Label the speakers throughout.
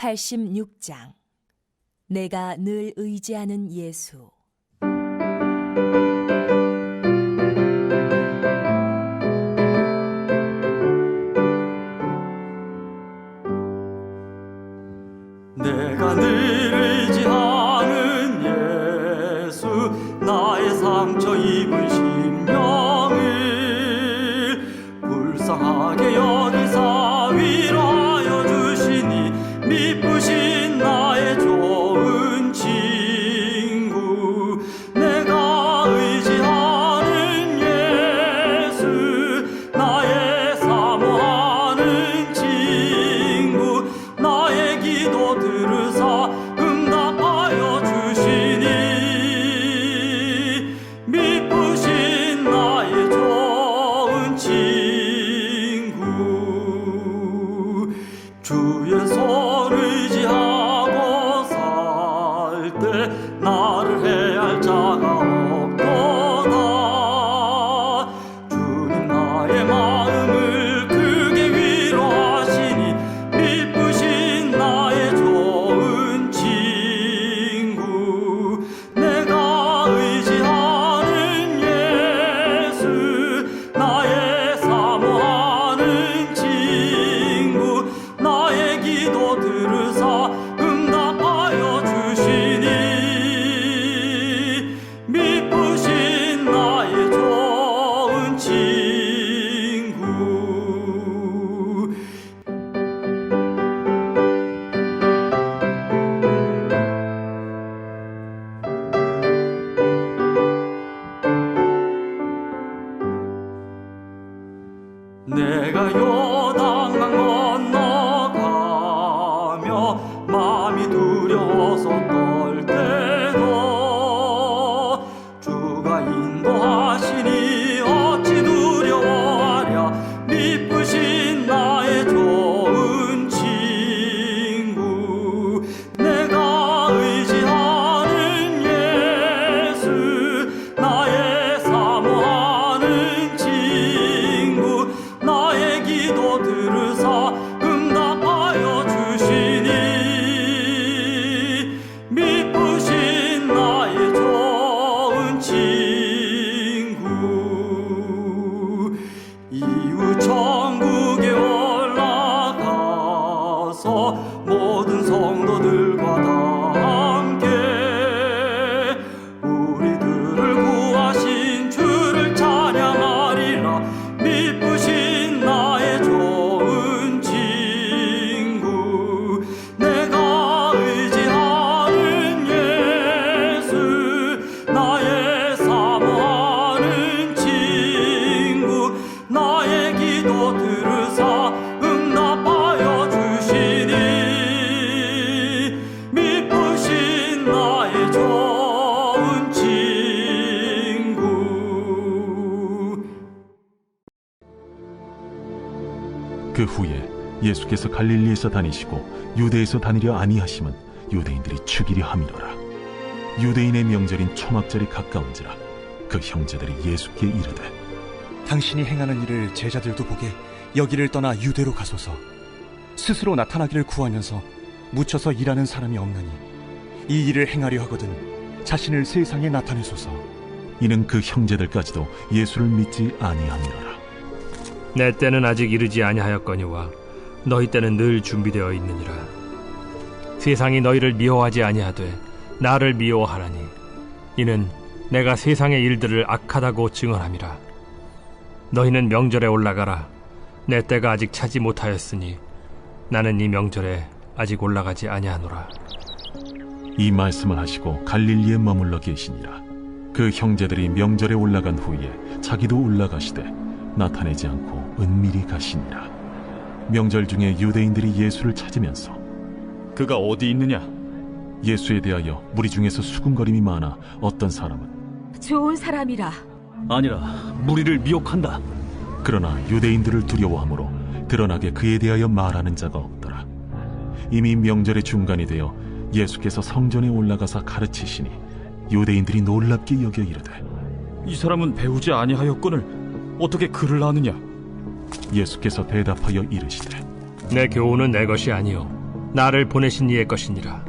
Speaker 1: 86장. 내가 늘 의지하는 예수.
Speaker 2: 내가 늘 의지하는 예수, 나의 상처 입은 심령을 불쌍하게 여기사 위로하여 주시니, 미쁘신 나의 좋은 친구. 내가 의지하는 예수, 나의 사모하는 친구. 나의 기도 들으사 응답하여 주시니, 미쁘신 나의 좋은 친구. 주의 손 의지하고 살 때 나를 해할 자가 없도다. 주님 나의 마음을 크게 위로하시니, 미쁘신 나의 좋은 친구. 내가 의지하는 예수, 나의 사모하는 친구. 나의 기도 들으사 응답하여 주시니, 미쁘신 나의 좋은 친구. 내가 요단강 건너가며 마음이 두려워서 떨 때도, 주가 인도하시니 어찌 두려워하랴. 미쁘신 나의 좋은 친구. 내가 의지하는 예수, 나의 사모하는 친구. 나의 기도 들으사 응답하여 주시니, 미쁘신 나의 좋은 친구. 이후 천국에 올라가서 모든 성도들과 다 함께 우리들을 구하신 주를 찬양하리라. 미쁘신 나의 좋은 친구. 내가 의지하는 예수, 나의 사모하는 친구. 나의 기도 들으사 응답하여 주시니, 미쁘신 나의 좋은 친구.
Speaker 3: 그 후에 예수께서 갈릴리에서 다니시고 유대에서 다니려 아니하심은 유대인들이 죽이려 함이로라. 유대인의 명절인 초막절이 가까운지라 그 형제들이 예수께 이르되,
Speaker 4: 당신이 행하는 일을 제자들도 보게 여기를 떠나 유대로 가소서. 스스로 나타나기를 구하면서 묻혀서 일하는 사람이 없느니 이 일을 행하려 하거든 자신을 세상에 나타내소서.
Speaker 3: 이는 그 형제들까지도 예수를 믿지 아니함이로라.
Speaker 5: 내 때는 아직 이르지 아니하였거니와 너희 때는 늘 준비되어 있느니라. 세상이 너희를 미워하지 아니하되 나를 미워하라니, 이는 내가 세상의 일들을 악하다고 증언함이라. 너희는 명절에 올라가라. 내 때가 아직 차지 못하였으니 나는 이 명절에 아직 올라가지 아니하노라.
Speaker 3: 이 말씀을 하시고 갈릴리에 머물러 계시니라. 그 형제들이 명절에 올라간 후에 자기도 올라가시되 나타내지 않고 은밀히 가시니라. 명절 중에 유대인들이 예수를 찾으면서,
Speaker 6: 그가 어디 있느냐?
Speaker 3: 예수에 대하여 무리 중에서 수군거림이 많아 어떤 사람은
Speaker 7: 좋은 사람이라.
Speaker 6: 아니라 무리를 미혹한다.
Speaker 3: 그러나 유대인들을 두려워하므로 드러나게 그에 대하여 말하는 자가 없더라. 이미 명절의 중간이 되어 예수께서 성전에 올라가사 가르치시니 유대인들이 놀랍게 여겨 이르되,
Speaker 6: 이 사람은 배우지 아니하였거늘 어떻게 글을 아느냐?
Speaker 3: 예수께서 대답하여 이르시되,
Speaker 5: 내 교훈은 내 것이 아니요 나를 보내신 이의 것이니라.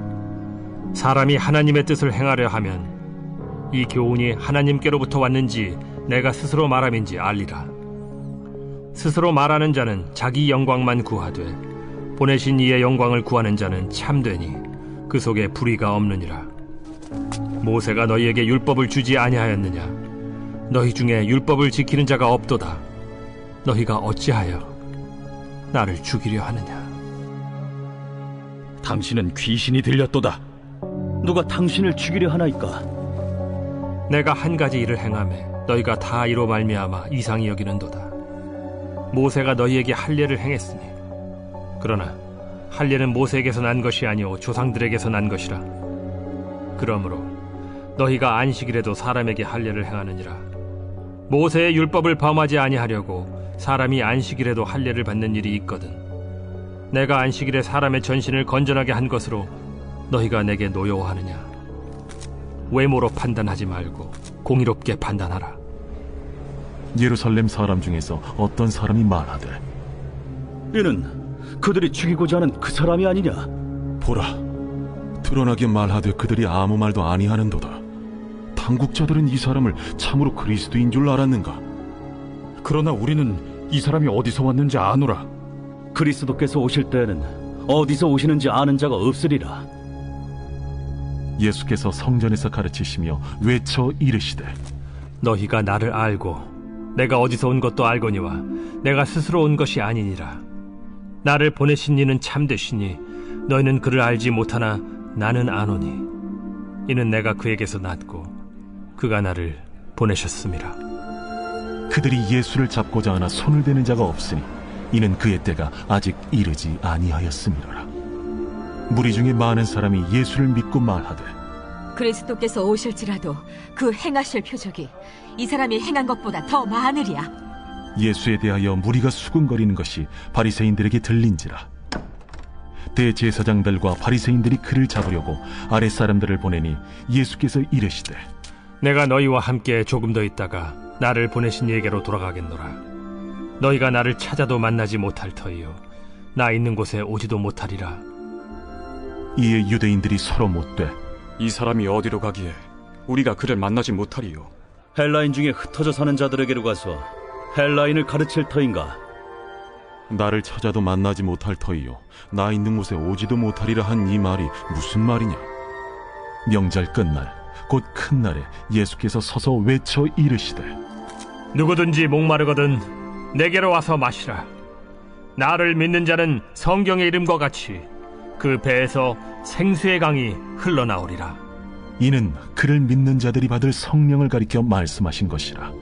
Speaker 5: 사람이 하나님의 뜻을 행하려 하면 이 교훈이 하나님께로부터 왔는지 내가 스스로 말함인지 알리라. 스스로 말하는 자는 자기 영광만 구하되 보내신 이의 영광을 구하는 자는 참되니 그 속에 불의가 없느니라. 모세가 너희에게 율법을 주지 아니하였느냐? 너희 중에 율법을 지키는 자가 없도다. 너희가 어찌하여 나를 죽이려 하느냐?
Speaker 6: 당신은 귀신이 들렸도다. 누가 당신을 죽이려 하나이까?
Speaker 5: 내가 한 가지 일을 행하매 너희가 다 이로 말미암아 이상히 여기는도다. 모세가 너희에게 할례를 행했으니 그러나 할례는 모세에게서 난 것이 아니오 조상들에게서 난 것이라. 그러므로 너희가 안식일에도 사람에게 할례를 행하느니라. 모세의 율법을 범하지 아니하려고 사람이 안식일에도 할례를 받는 일이 있거든. 내가 안식일에 사람의 전신을 건전하게 한 것으로 너희가 내게 노여워하느냐? 외모로 판단하지 말고 공의롭게 판단하라.
Speaker 3: 예루살렘 사람 중에서 어떤 사람이 말하되
Speaker 6: 이는 그들이 죽이고자 하는 그 사람이 아니냐?
Speaker 3: 보라, 드러나게 말하되 그들이 아무 말도 아니하는도다. 당국자들은 이 사람을 참으로 그리스도인 줄 알았는가?
Speaker 6: 그러나 우리는 이 사람이 어디서 왔는지 아노라. 그리스도께서 오실 때에는 어디서 오시는지 아는 자가 없으리라.
Speaker 3: 예수께서 성전에서 가르치시며 외쳐 이르시되
Speaker 5: 너희가 나를 알고 내가 어디서 온 것도 알거니와 내가 스스로 온 것이 아니니라. 나를 보내신 이는 참되시니 너희는 그를 알지 못하나 나는 아노니 이는 내가 그에게서 났고 그가 나를 보내셨음이라.
Speaker 3: 그들이 예수를 잡고자 하나 손을 대는 자가 없으니 이는 그의 때가 아직 이르지 아니하였음이라. 무리 중에 많은 사람이 예수를 믿고 말하되
Speaker 7: 그리스도께서 오실지라도 그 행하실 표적이 이 사람이 행한 것보다 더 많으리야.
Speaker 3: 예수에 대하여 무리가 수군거리는 것이 바리새인들에게 들린지라. 대제사장들과 바리새인들이 그를 잡으려고 아랫사람들을 보내니 예수께서 이르시되
Speaker 5: 내가 너희와 함께 조금 더 있다가 나를 보내신 이에게로 돌아가겠노라. 너희가 나를 찾아도 만나지 못할 터이요 나 있는 곳에 오지도 못하리라.
Speaker 3: 이에 유대인들이 서로 못되
Speaker 8: 이 사람이 어디로 가기에 우리가 그를 만나지 못하리요?
Speaker 6: 헬라인 중에 흩어져 사는 자들에게로 가서 헬라인을 가르칠 터인가?
Speaker 3: 나를 찾아도 만나지 못할 터이요 나 있는 곳에 오지도 못하리라 한 이 말이 무슨 말이냐? 명절 끝날 곧 큰 날에 예수께서 서서 외쳐 이르시되
Speaker 5: 누구든지 목마르거든 내게로 와서 마시라. 나를 믿는 자는 성경의 이름과 같이 그 배에서 생수의 강이 흘러나오리라.
Speaker 3: 이는 그를 믿는 자들이 받을 성령을 가리켜 말씀하신 것이라.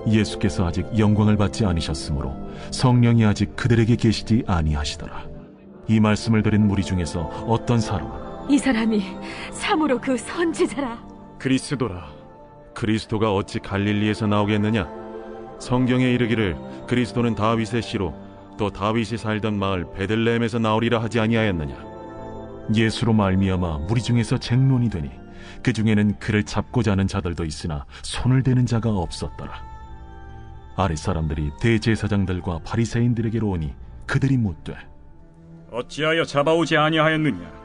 Speaker 3: 예수께서 아직 영광을 받지 않으셨으므로 성령이 아직 그들에게 계시지 아니하시더라. 이 말씀을 들은 무리 중에서 어떤 사람은
Speaker 7: 이 사람이 참으로 그 선지자라.
Speaker 8: 그리스도라.
Speaker 3: 그리스도가 어찌 갈릴리에서 나오겠느냐? 성경에 이르기를 그리스도는 다윗의 씨로 또 다윗이 살던 마을 베들레헴에서 나오리라 하지 아니하였느냐? 예수로 말미암아 무리 중에서 쟁론이 되니 그 중에는 그를 잡고자 하는 자들도 있으나 손을 대는 자가 없었더라. 아랫사람들이 대제사장들과 바리새인들에게로 오니 그들이 묻되
Speaker 2: 어찌하여 잡아오지 아니하였느냐?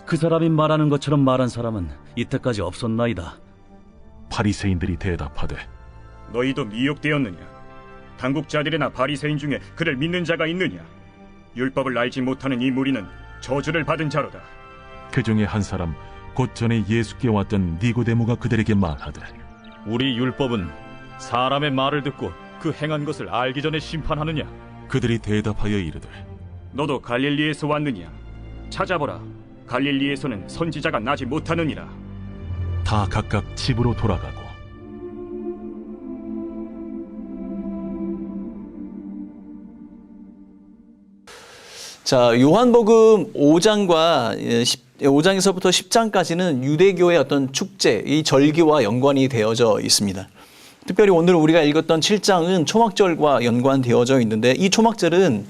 Speaker 6: 그 사람이 말하는 것처럼 말한 사람은 이때까지 없었나이다.
Speaker 3: 바리새인들이 대답하되
Speaker 2: 너희도 미혹되었느냐? 당국자들이나 바리새인 중에 그를 믿는 자가 있느냐? 율법을 알지 못하는 이 무리는 저주를 받은 자로다.
Speaker 3: 그 중에 한 사람 곧 전에 예수께 왔던 니고데모가 그들에게 말하되
Speaker 6: 우리 율법은 사람의 말을 듣고 그 행한 것을 알기 전에 심판하느냐?
Speaker 3: 그들이 대답하여 이르되
Speaker 2: 너도 갈릴리에서 왔느냐? 찾아보라. 갈릴리에서는 선지자가 나지 못하느니라.
Speaker 3: 다 각각 집으로 돌아가고
Speaker 9: 자, 요한복음 5장과 5장에서부터 10장까지는 유대교의 어떤 축제, 이 절기와 연관이 되어져 있습니다. 특별히 오늘 우리가 읽었던 7장은 초막절과 연관되어져 있는데 이 초막절은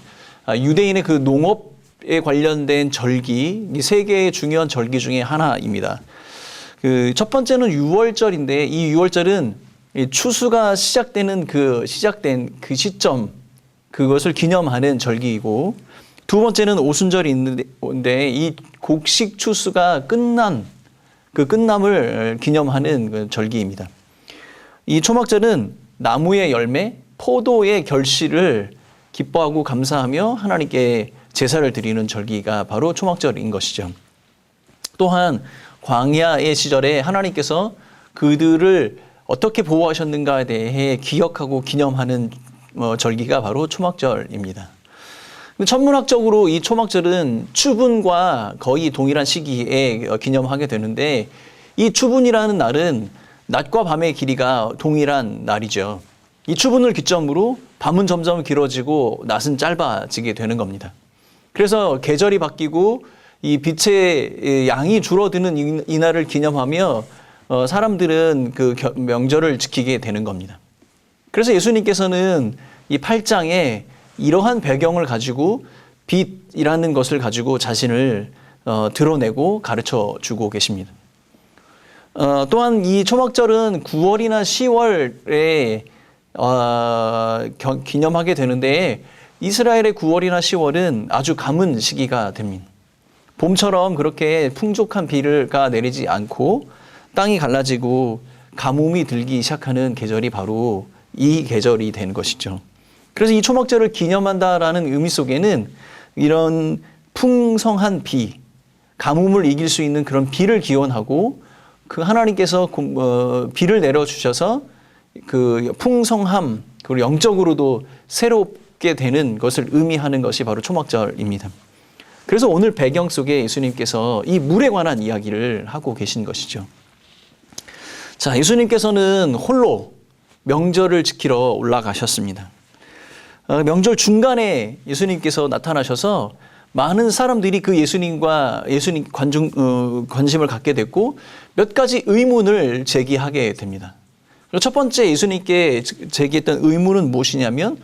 Speaker 9: 유대인의 그 농업에 관련된 절기, 이 세 개의 중요한 절기 중에 하나입니다. 그 첫 번째는 유월절인데 이 유월절은 추수가 시작된 그 시점, 그것을 기념하는 절기이고 두 번째는 오순절이 있는데 이 곡식 추수가 끝난 그 끝남을 기념하는 그 절기입니다. 이 초막절은 나무의 열매, 포도의 결실을 기뻐하고 감사하며 하나님께 제사를 드리는 절기가 바로 초막절인 것이죠. 또한 광야의 시절에 하나님께서 그들을 어떻게 보호하셨는가에 대해 기억하고 기념하는 절기가 바로 초막절입니다. 천문학적으로 이 초막절은 추분과 거의 동일한 시기에 기념하게 되는데 이 추분이라는 날은 낮과 밤의 길이가 동일한 날이죠. 이 추분을 기점으로 밤은 점점 길어지고 낮은 짧아지게 되는 겁니다. 그래서 계절이 바뀌고 이 빛의 양이 줄어드는 이 날을 기념하며 사람들은 그 명절을 지키게 되는 겁니다. 그래서 예수님께서는 이 8장에 이러한 배경을 가지고 빛이라는 것을 가지고 자신을 드러내고 가르쳐 주고 계십니다. 또한 이 초막절은 9월이나 10월에 기념하게 되는데 이스라엘의 9월이나 10월은 아주 가문 시기가 됩니다. 봄처럼 그렇게 풍족한 비가 내리지 않고 땅이 갈라지고 가뭄이 들기 시작하는 계절이 바로 이 계절이 되는 것이죠. 그래서 이 초막절을 기념한다라는 의미 속에는 이런 풍성한 비, 가뭄을 이길 수 있는 그런 비를 기원하고 그 하나님께서 비를 내려주셔서 그 풍성함, 그리고 영적으로도 새롭게 되는 것을 의미하는 것이 바로 초막절입니다. 그래서 오늘 배경 속에 예수님께서 이 물에 관한 이야기를 하고 계신 것이죠. 자, 예수님께서는 홀로 명절을 지키러 올라가셨습니다. 명절 중간에 예수님께서 나타나셔서 많은 사람들이 그 예수님 관심을 갖게 됐고 몇 가지 의문을 제기하게 됩니다. 첫 번째 예수님께 제기했던 의문은 무엇이냐면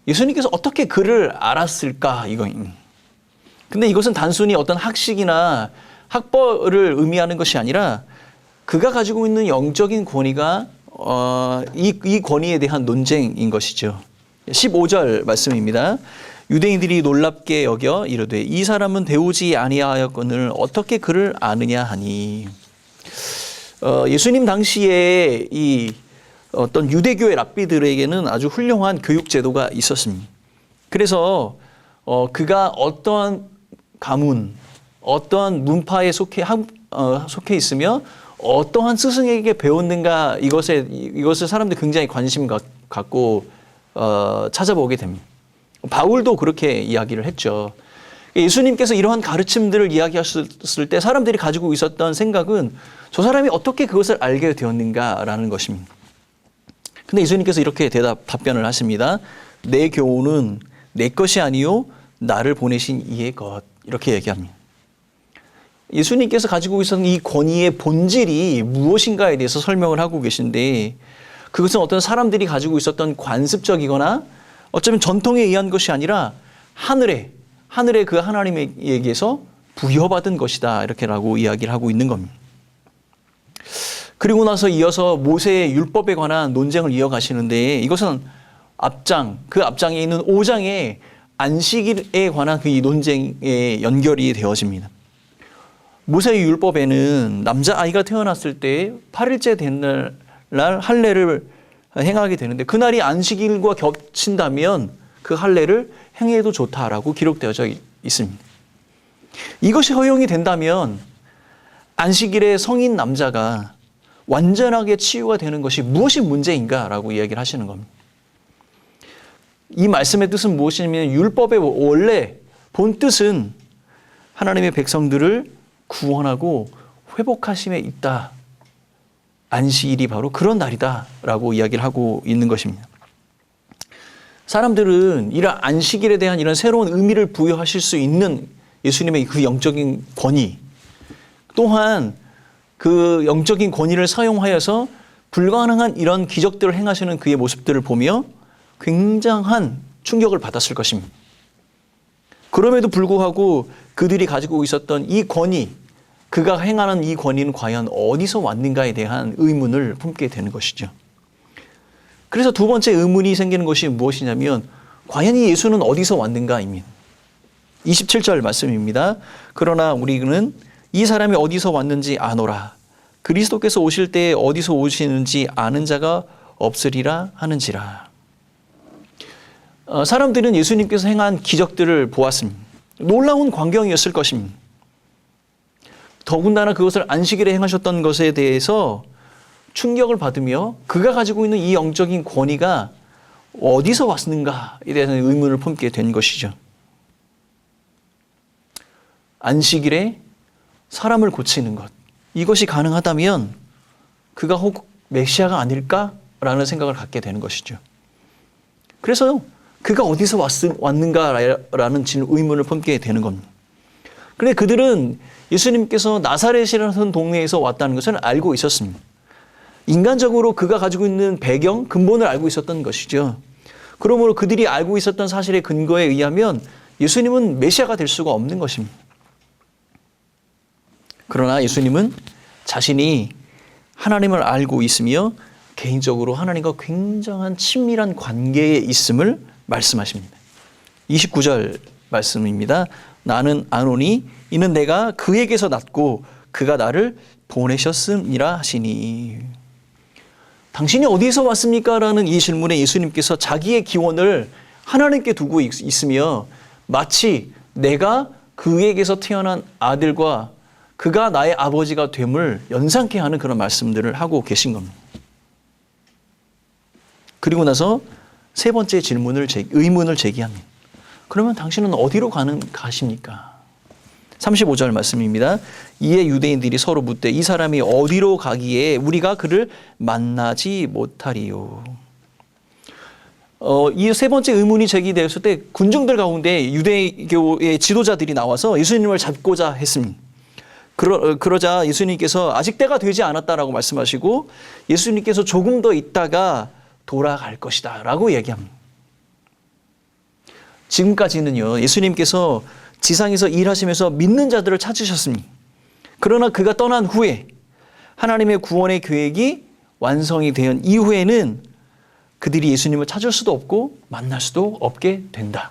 Speaker 9: 예수님께서 어떻게 그를 알았을까 이거입니다. 근데 이것은 단순히 어떤 학식이나 학벌을 의미하는 것이 아니라 그가 가지고 있는 영적인 권위가 이 권위에 대한 논쟁인 것이죠. 15절 말씀입니다. 유대인들이 놀랍게 여겨 이르되 이 사람은 배우지 아니하였거늘 어떻게 그를 아느냐 하니. 예수님 당시에 이 어떤 유대교의 랍비들에게는 아주 훌륭한 교육 제도가 있었습니다. 그래서 그가 어떠한 가문, 어떠한 문파에 속해 있으며 어떠한 스승에게 배웠는가 이것을 사람들이 굉장히 관심 갖고 찾아보게 됩니다. 바울도 그렇게 이야기를 했죠. 예수님께서 이러한 가르침들을 이야기하셨을 때 사람들이 가지고 있었던 생각은 저 사람이 어떻게 그것을 알게 되었는가라는 것입니다. 근데 예수님께서 이렇게 답변을 하십니다. 내 교훈은 내 것이 아니요 나를 보내신 이의 것. 이렇게 얘기합니다. 예수님께서 가지고 있었던 이 권위의 본질이 무엇인가에 대해서 설명을 하고 계신데 그것은 어떤 사람들이 가지고 있었던 관습적이거나 어쩌면 전통에 의한 것이 아니라 하늘의 그 하나님에게서 부여받은 것이다. 이렇게라고 이야기를 하고 있는 겁니다. 그리고 나서 이어서 모세의 율법에 관한 논쟁을 이어가시는데 이것은 그 앞장에 있는 5장의 안식일에 관한 그 이 논쟁에 연결이 되어집니다. 모세의 율법에는 남자아이가 태어났을 때 8일째 된 날 할례를 행하게 되는데 그날이 안식일과 겹친다면 그 할례를 행해도 좋다라고 기록되어져 있습니다. 이것이 허용이 된다면 안식일에 성인 남자가 완전하게 치유가 되는 것이 무엇이 문제인가라고 이야기를 하시는 겁니다. 이 말씀의 뜻은 무엇이냐면 율법의 원래 본 뜻은 하나님의 백성들을 구원하고 회복하심에 있다. 안식일이 바로 그런 날이다라고 이야기를 하고 있는 것입니다. 사람들은 이런 안식일에 대한 이런 새로운 의미를 부여하실 수 있는 예수님의 그 영적인 권위 또한 그 영적인 권위를 사용하여서 불가능한 이런 기적들을 행하시는 그의 모습들을 보며 굉장한 충격을 받았을 것입니다. 그럼에도 불구하고 그들이 가지고 있었던 이 권위, 그가 행하는 이 권위는 과연 어디서 왔는가에 대한 의문을 품게 되는 것이죠. 그래서 두 번째 의문이 생기는 것이 무엇이냐면 과연 이 예수는 어디서 왔는가입니다. 27절 말씀입니다. 그러나 우리는 이 사람이 어디서 왔는지 아노라. 그리스도께서 오실 때에 어디서 오시는지 아는 자가 없으리라 하는지라. 사람들은 예수님께서 행한 기적들을 보았습니다. 놀라운 광경이었을 것입니다. 더군다나 그것을 안식일에 행하셨던 것에 대해서 충격을 받으며 그가 가지고 있는 이 영적인 권위가 어디서 왔는가에 대해서는 의문을 품게 된 것이죠. 안식일에 사람을 고치는 것, 이것이 가능하다면 그가 혹 메시아가 아닐까라는 생각을 갖게 되는 것이죠. 그래서 그가 어디서 왔는가라는 의문을 품게 되는 겁니다. 그런데 그들은 예수님께서 나사렛이라는 동네에서 왔다는 것을 알고 있었습니다. 인간적으로 그가 가지고 있는 배경, 근본을 알고 있었던 것이죠. 그러므로 그들이 알고 있었던 사실의 근거에 의하면 예수님은 메시아가 될 수가 없는 것입니다. 그러나 예수님은 자신이 하나님을 알고 있으며 개인적으로 하나님과 굉장한 친밀한 관계에 있음을 말씀하십니다. 29절 말씀입니다. 나는 아노니 이는 내가 그에게서 났고 그가 나를 보내셨음이라 하시니. 당신이 어디서 왔습니까? 라는 이 질문에 예수님께서 자기의 기원을 하나님께 두고 있으며 마치 내가 그에게서 태어난 아들과 그가 나의 아버지가 됨을 연상케 하는 그런 말씀들을 하고 계신 겁니다. 그리고 나서 세 번째 의문을 제기합니다. 그러면 당신은 어디로 가십니까? 35절 말씀입니다. 이에 유대인들이 서로 묻되 이 사람이 어디로 가기에 우리가 그를 만나지 못하리요. 이 세 번째 의문이 제기되었을 때 군중들 가운데 유대교의 지도자들이 나와서 예수님을 잡고자 했습니다. 그러자 예수님께서 아직 때가 되지 않았다라고 말씀하시고 예수님께서 조금 더 있다가 돌아갈 것이다 라고 얘기합니다. 지금까지는요, 예수님께서 지상에서 일하시면서 믿는 자들을 찾으셨습니다. 그러나 그가 떠난 후에 하나님의 구원의 계획이 완성이 된 이후에는 그들이 예수님을 찾을 수도 없고 만날 수도 없게 된다.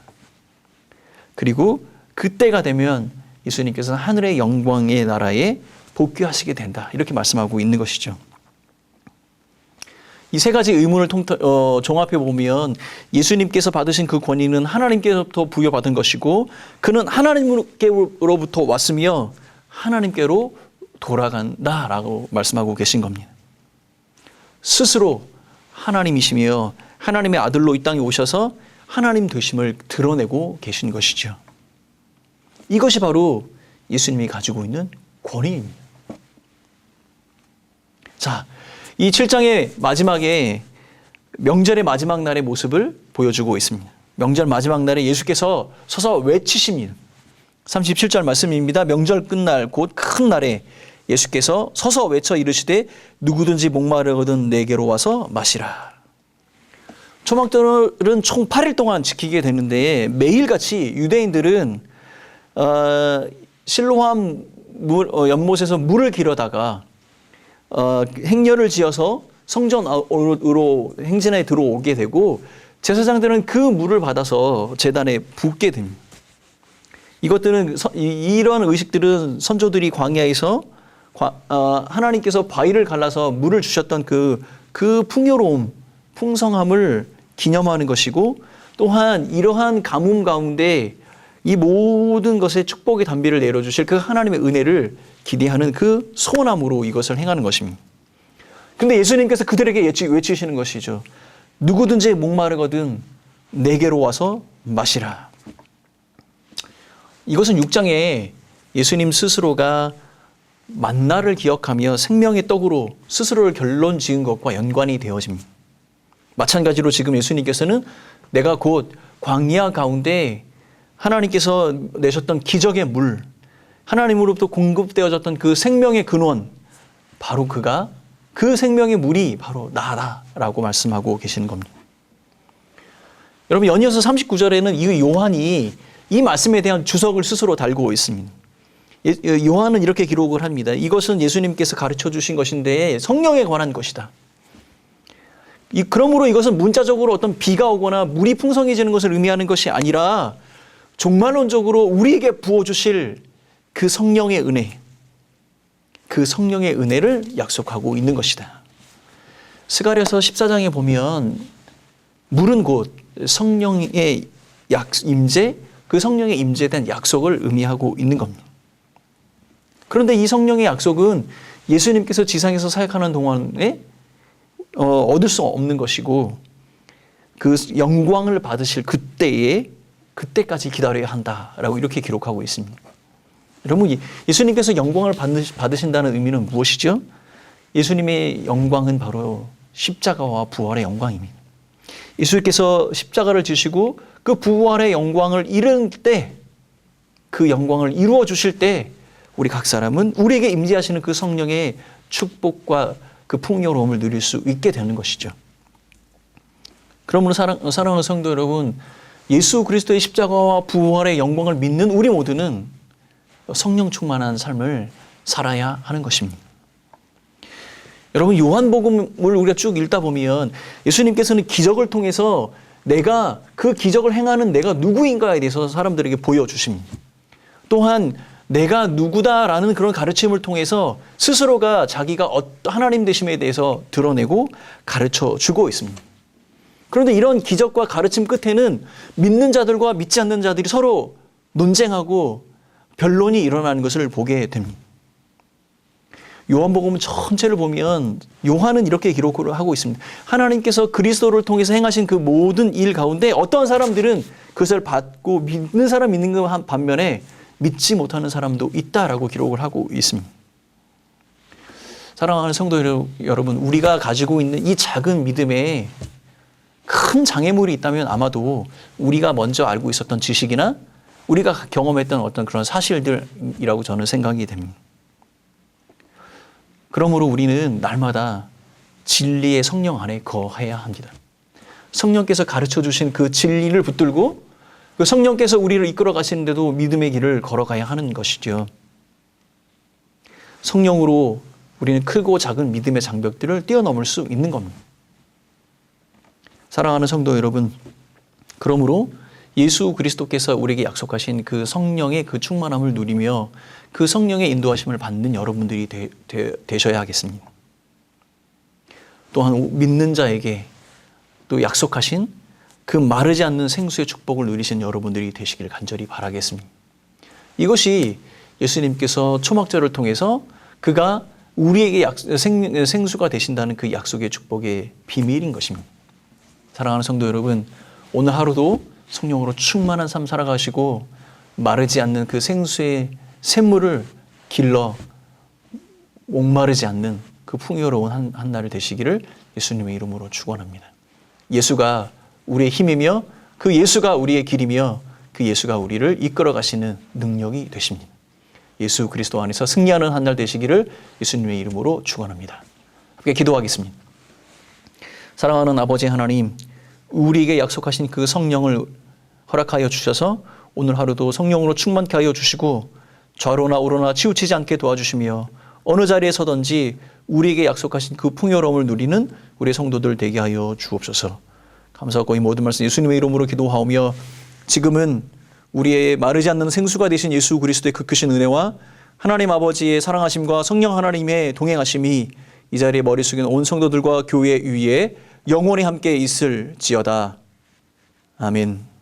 Speaker 9: 그리고 그때가 되면 예수님께서는 하늘의 영광의 나라에 복귀하시게 된다. 이렇게 말씀하고 있는 것이죠. 이 세 가지 의문을 종합해 보면 예수님께서 받으신 그 권위는 하나님께로부터 부여받은 것이고 그는 하나님께로부터 왔으며 하나님께로 돌아간다라고 말씀하고 계신 겁니다. 스스로 하나님이시며 하나님의 아들로 이 땅에 오셔서 하나님 되심을 드러내고 계신 것이죠. 이것이 바로 예수님이 가지고 있는 권위입니다. 자, 이 7장의 마지막에 명절의 마지막 날의 모습을 보여주고 있습니다. 명절 마지막 날에 예수께서 서서 외치십니다. 37절 말씀입니다. 명절 끝날 곧 큰 날에 예수께서 서서 외쳐 이르시되 누구든지 목마르거든 내게로 와서 마시라. 초막절은 총 8일 동안 지키게 되는데 매일같이 유대인들은 실로암 연못에서 물을 길어다가 행렬을 지어서 성전으로 행진에 들어오게 되고 제사장들은 그 물을 받아서 제단에 붓게 됩니다. 이러한 의식들은 선조들이 광야에서 하나님께서 바위를 갈라서 물을 주셨던 그 풍요로움, 풍성함을 기념하는 것이고 또한 이러한 가뭄 가운데 이 모든 것에 축복의 단비를 내려주실 그 하나님의 은혜를 기대하는 그 소원함으로 이것을 행하는 것입니다. 그런데 예수님께서 그들에게 외치시는 것이죠. 누구든지 목마르거든 내게로 와서 마시라. 이것은 6장에 예수님 스스로가 만나를 기억하며 생명의 떡으로 스스로를 결론 지은 것과 연관이 되어집니다. 마찬가지로 지금 예수님께서는 내가 곧 광야 가운데 하나님께서 내셨던 기적의 물, 하나님으로부터 공급되어졌던 그 생명의 근원, 바로 그 생명의 물이 바로 나다라고 말씀하고 계시는 겁니다. 여러분, 연이어서 39절에는 이 요한이 이 말씀에 대한 주석을 스스로 달고 있습니다. 요한은 이렇게 기록을 합니다. 이것은 예수님께서 가르쳐 주신 것인데 성령에 관한 것이다. 그러므로 이것은 문자적으로 어떤 비가 오거나 물이 풍성해지는 것을 의미하는 것이 아니라 종말론적으로 우리에게 부어주실 그 성령의 은혜, 그 성령의 은혜를 약속하고 있는 것이다. 스가랴서 14장에 보면 물은 곧 성령의 임재, 그 성령의 임재에 대한 약속을 의미하고 있는 겁니다. 그런데 이 성령의 약속은 예수님께서 지상에서 사역하는 동안에 얻을 수 없는 것이고 그 영광을 받으실 그때까지 기다려야 한다라고 이렇게 기록하고 있습니다. 여러분, 예수님께서 영광을 받으신다는 의미는 무엇이죠? 예수님의 영광은 바로 십자가와 부활의 영광입니다. 예수님께서 십자가를 지시고 그 부활의 영광을 이룰 때, 그 영광을 이루어 주실 때 우리 각 사람은 우리에게 임재하시는 그 성령의 축복과 그 풍요로움을 누릴 수 있게 되는 것이죠. 그러므로 사랑하는 성도 여러분, 예수 그리스도의 십자가와 부활의 영광을 믿는 우리 모두는 성령 충만한 삶을 살아야 하는 것입니다. 여러분, 요한복음을 우리가 쭉 읽다 보면 예수님께서는 기적을 통해서 내가 그 기적을 행하는 내가 누구인가에 대해서 사람들에게 보여주십니다. 또한 내가 누구다라는 그런 가르침을 통해서 스스로가 자기가 하나님 되심에 대해서 드러내고 가르쳐 주고 있습니다. 그런데 이런 기적과 가르침 끝에는 믿는 자들과 믿지 않는 자들이 서로 논쟁하고 변론이 일어나는 것을 보게 됩니다. 요한복음 전체를 보면 요한은 이렇게 기록을 하고 있습니다. 하나님께서 그리스도를 통해서 행하신 그 모든 일 가운데 어떤 사람들은 그것을 받고 믿는 사람 있는 것 반면에 믿지 못하는 사람도 있다라고 기록을 하고 있습니다. 사랑하는 성도 여러분, 우리가 가지고 있는 이 작은 믿음에 큰 장애물이 있다면 아마도 우리가 먼저 알고 있었던 지식이나 우리가 경험했던 어떤 그런 사실들이라고 저는 생각이 됩니다. 그러므로 우리는 날마다 진리의 성령 안에 거해야 합니다. 성령께서 가르쳐 주신 그 진리를 붙들고 그 성령께서 우리를 이끌어 가시는데도 믿음의 길을 걸어가야 하는 것이죠. 성령으로 우리는 크고 작은 믿음의 장벽들을 뛰어넘을 수 있는 겁니다. 사랑하는 성도 여러분, 그러므로 예수 그리스도께서 우리에게 약속하신 그 성령의 그 충만함을 누리며 그 성령의 인도하심을 받는 여러분들이 되셔야 하겠습니다. 또한 믿는 자에게 또 약속하신 그 마르지 않는 생수의 축복을 누리신 여러분들이 되시길 간절히 바라겠습니다. 이것이 예수님께서 초막절을 통해서 그가 우리에게 생수가 되신다는 그 약속의 축복의 비밀인 것입니다. 사랑하는 성도 여러분, 오늘 하루도 성령으로 충만한 삶 살아가시고 마르지 않는 그 생수의 샘물을 길러 목마르지 않는 그 풍요로운 한 날이 되시기를 예수님의 이름으로 축원합니다. 예수가 우리의 힘이며 그 예수가 우리의 길이며 그 예수가 우리를 이끌어 가시는 능력이 되십니다. 예수 그리스도 안에서 승리하는 한 날 되시기를 예수님의 이름으로 축원합니다. 함께 기도하겠습니다. 사랑하는 아버지 하나님, 우리에게 약속하신 그 성령을 허락하여 주셔서 오늘 하루도 성령으로 충만케 하여 주시고 좌로나 우로나 치우치지 않게 도와주시며 어느 자리에 서든지 우리에게 약속하신 그 풍요로움을 누리는 우리 성도들 되게 하여 주옵소서. 감사하고 이 모든 말씀 예수님의 이름으로 기도하오며 지금은 우리의 마르지 않는 생수가 되신 예수 그리스도의 그 크신 은혜와 하나님 아버지의 사랑하심과 성령 하나님의 동행하심이 이 자리에 머리 숙인 온 성도들과 교회 위에 영원히 함께 있을지어다. 아멘.